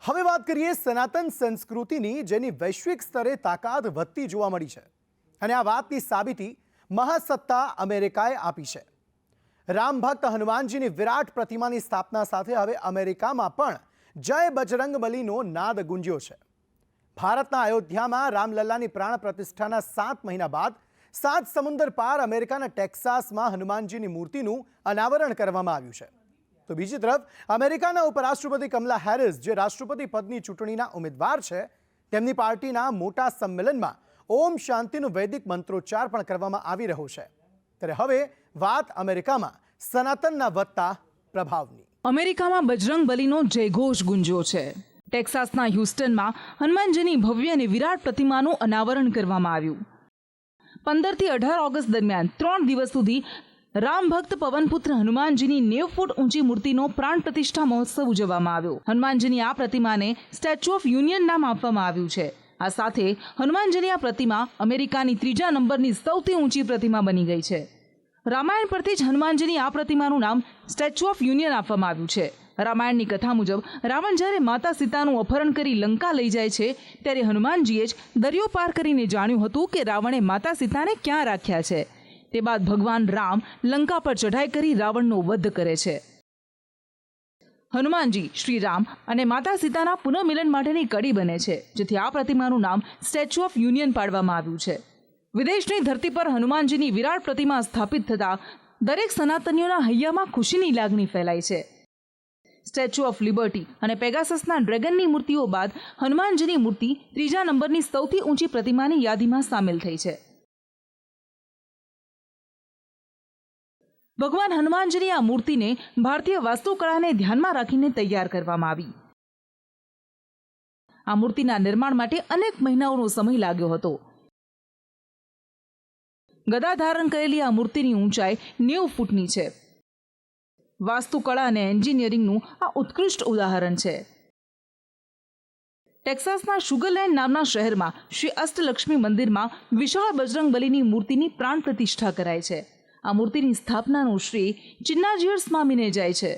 હવે વાત કરીએ સનાતન સંસ્કૃતિની, જેની વૈશ્વિક સ્તરે તાકાત વધતી જોવા મળી છે અને આ વાતની સાબિતી મહાસત્તા અમેરિકાએ આપી છે। રામ ભક્ત હનુમાનજીની વિરાટ પ્રતિમાની સ્થાપના સાથે હવે અમેરિકામાં પણ જય બજરંગબલીનો નાદ ગુંજ્યો છે। ભારતના અયોધ્યામાં રામલલ્લાની પ્રાણ પ્રતિષ્ઠાના 7 મહિના બાદ 7 સમુદ્ર પાર અમેરિકાના ટેક્સાસમાં હનુમાનજીની મૂર્તિનું અનાવરણ કરવામાં આવ્યું છે। તો બીજી તરફ અમેરિકાના ઉપરાષ્ટ્રપતિ કમલા હેરિસ, જે રાષ્ટ્રપતિ પદની ચૂંટણીના ઉમેદવાર છે, તેમની પાર્ટીના મોટા સંમેલનમાં ઓમ શાંતિનું વૈદિક મંત્રોચ્ચાર પણ કરવામાં આવી રહ્યો છે। ત્યારે હવે વાત અમેરિકામાં સનાતનના વધતા પ્રભાવની। અમેરિકામાં બજરંગબલીનો જયઘોષ ગુંજ્યો છે। ટેક્સાસના હ્યુસ્ટનમાં હનુમાનજીની ભવ્ય અને વિરાટ પ્રતિમાનું અનાવરણ કરવામાં આવ્યું। 15 થી 18 ઓગસ્ટ દરમિયાન 3 દિવસ સુધી રામ ભક્ત પવનપુત્ર હનુમાનજીની 90 ફૂટ ઊંચી મૂર્તિનો પ્રાણ પ્રતિષ્ઠા મહોત્સવ ઉજવવામાં આવ્યો। હનુમાનજીની આ પ્રતિમાને સ્ટેચ્યુ ઓફ યુનિયન નામ આપવામાં આવ્યું છે। આ સાથે હનુમાનજીની આ પ્રતિમા અમેરિકાની 3જા નંબરની સૌથી ઊંચી પ્રતિમા બની ગઈ છે। રામાયણ પરથી જ હનુમાનજીની આ પ્રતિમાનું નામ સ્ટેચ્યુ ઓફ યુનિયન આપવામાં આવ્યું છે। રામાયણની કથા મુજબ રાવણ જ્યારે માતા સીતાનું અપહરણ કરી લંકા લઈ જાય છે, ત્યારે હનુમાનજીએ જ દરિયો પાર કરીને જાણ્યું હતું કે રાવણે માતા સીતાને ક્યાં રાખ્યા છે। તે બાદ ભગવાન રામ લંકા પર ચઢાઈ કરી રાવણનો વધ કરે છે। હનુમાનજી શ્રી રામ અને માતા સીતાના પુનઃમિલન માટેની કડી બને છે, જેથી આ પ્રતિમાનું નામ સ્ટેચ્યુ ઓફ યુનિયન પાડવામાં આવ્યું છે। વિદેશની ધરતી પર હનુમાનજીની વિરાટ પ્રતિમા સ્થાપિત થતાં દરેક સનાતનીઓના હૈયામાં ખુશીની લાગણી ફેલાઈ છે। સ્ટેચ્યુ ઓફ લિબર્ટી અને પેગાસસના ડ્રેગનની મૂર્તિઓ બાદ હનુમાનજીની મૂર્તિ 3જા નંબરની સૌથી ઊંચી પ્રતિમાની યાદીમાં સામેલ થઈ છે। ભગવાન હનુમાનજીની આ મૂર્તિને ભારતીય વાસ્તુકળાને ધ્યાનમાં રાખીને તૈયાર કરવામાં આવી। આ મૂર્તિના નિર્માણ માટે અનેક મહિનાઓનો સમય લાગ્યો હતો। ગદા ધારણ કરેલી આ મૂર્તિની ઊંચાઈ 90 ફૂટની છે। વાસ્તુકળા અને એન્જિનિયરિંગનું આ ઉત્કૃષ્ટ ઉદાહરણ છે। ટેક્સાસના શુગરલેન્ડ નામના શહેરમાં શ્રી અષ્ટલક્ષ્મી મંદિરમાં વિશાળ બજરંગબલીની મૂર્તિની પ્રાણ પ્રતિષ્ઠા કરાય છે। આ મૂર્તિની સ્થાપનાનું શ્રેય ચિન્નાજીયર સ્વામીને જાય છે।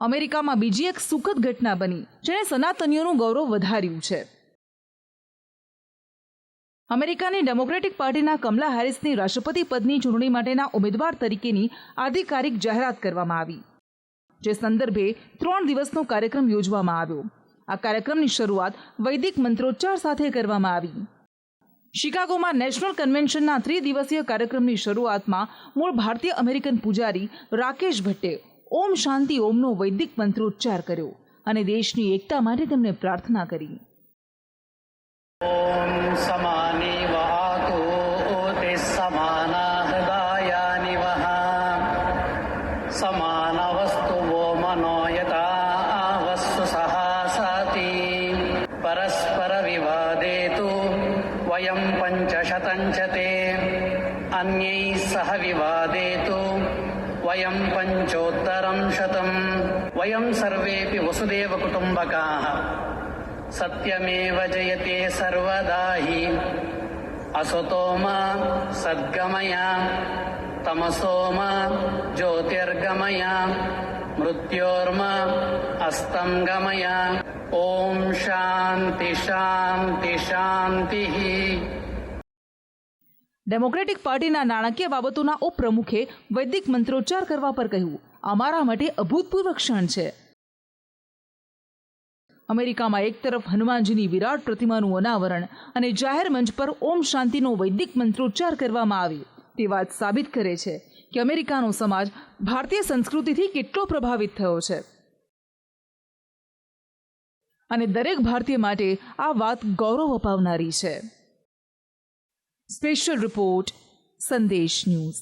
અમેરિકામાં બીજી એક સુખદ ઘટના બની, જેણે સનાતનીઓનું ગૌરવ વધાર્યું છે। અમેરિકાની ડેમોક્રેટિક પાર્ટીના કમલા હેરિસની રાષ્ટ્રપતિ પદની ચૂંટણી માટેના ઉમેદવાર તરીકેની આધિકારિક જાહેરાત કરવામાં આવી, જે સંદર્ભે 3 દિવસનો કાર્યક્રમ યોજવામાં આવ્યો। આ કાર્યક્રમની શરૂઆત વૈદિક મંત્રોચ્ચાર સાથે કરવામાં આવી। શિકાગોમાં નેશનલ કન્વેન્શનના 3 દિવસીય કાર્યક્રમની શરૂઆતમાં મૂળ ભારતીય અમેરિકન પૂજારી રાકેશ ભટ્ટે ઓમ શાંતિ ઓમનો વૈદિક મંત્રોચ્ચાર કર્યો અને દેશની એકતા માટે તેમણે પ્રાર્થના કરી। ઓમ સમાની વહાતુ તે સમાના હૃદયાનિ વહા સમાન વસ્તુવો મનોયતા વસ્તુ સહાસતિ પરસ્પર વિવાદેતુ વયમ પંચશतं ચ તે અન્યૈ સહ વિવાદેતુ વયમ પંચોત્તરં શતમ વયમ સર્વેપી વસુદેવ કુટુંબકાઃ સત્યમેવ જયતે સર્વદા હિ અસતોમા સદ્ગમયા તમસોમા જ્યોતિર્ગમયા મૃત્યોર્મા અસ્તંગમયા ઓમ શાંતિ શાંતિ શાંતિ। ડેમોક્રેટિક પાર્ટીના નાણાકીય બાબતોના ઉપપ્રમુખે વૈદિક મંત્રોચ્ચાર કરવા પર કહ્યું, અમારા માટે અભૂતપૂર્વ ક્ષણ છે। અમેરિકામાં એક તરફ હનુમાનજીની વિરાટ પ્રતિમાનું અનાવરણ અને જાહેર મંચ પર ઓમ શાંતિનો વૈદિક મંત્રોચ્ચાર કરવામાં આવે, તે વાત સાબિત કરે છે કે અમેરિકાનો સમાજ ભારતીય સંસ્કૃતિથી કેટલો પ્રભાવિત થયો છે અને દરેક ભારતીય માટે આ વાત ગૌરવ અપાવનારી છે। સ્પેશિયલ રિપોર્ટ, સંદેશ ન્યૂઝ।